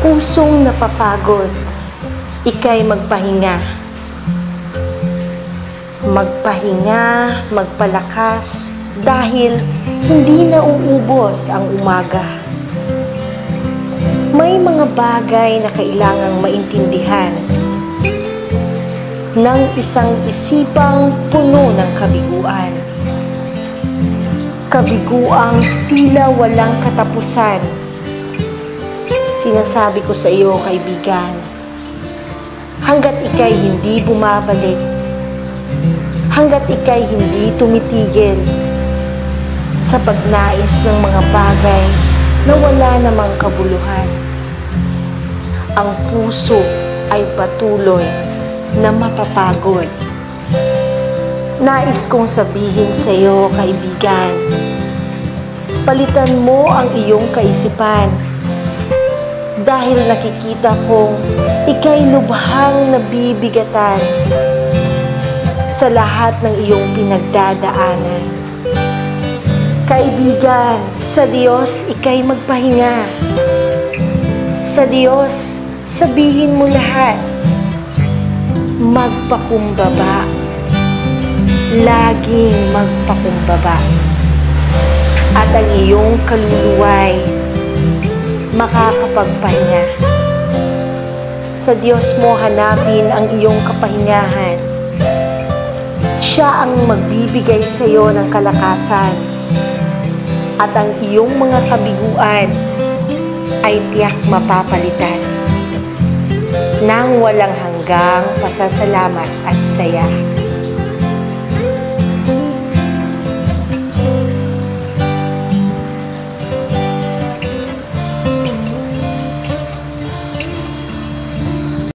pusong napapagod, ika'y magpahinga. Magpahinga, magpalakas, dahil hindi nauubos ang umaga. May mga bagay na kailangang maintindihan ng isang isipang puno ng kabiguan. Kabiguang tila walang katapusan. Sinasabi ko sa iyo, kaibigan, hanggat ika'y hindi bumabalik, hanggat ika'y hindi tumitigil sa pagnais ng mga bagay na wala namang kabuluhan, ang puso ay patuloy na mapapagod. Nais kong sabihin sa iyo, kaibigan, palitan mo ang iyong kaisipan dahil nakikita kong ika'y lubhang nabibigatan sa lahat ng iyong pinagdadaanan. Kaibigan, sa Diyos ika'y magpahinga. Sa Diyos, sabihin mo lahat. Magpakumbaba. Laging magpakumbaba. At ang iyong kaluluwa'y makakapagpahinga. Sa Diyos mo hanapin ang iyong kapahingahan. Siya ang magbibigay sa iyo ng kalakasan. At ang iyong mga kabiguan ay tiyak mapapalitan ng walang hanggang pasasalamat at saya.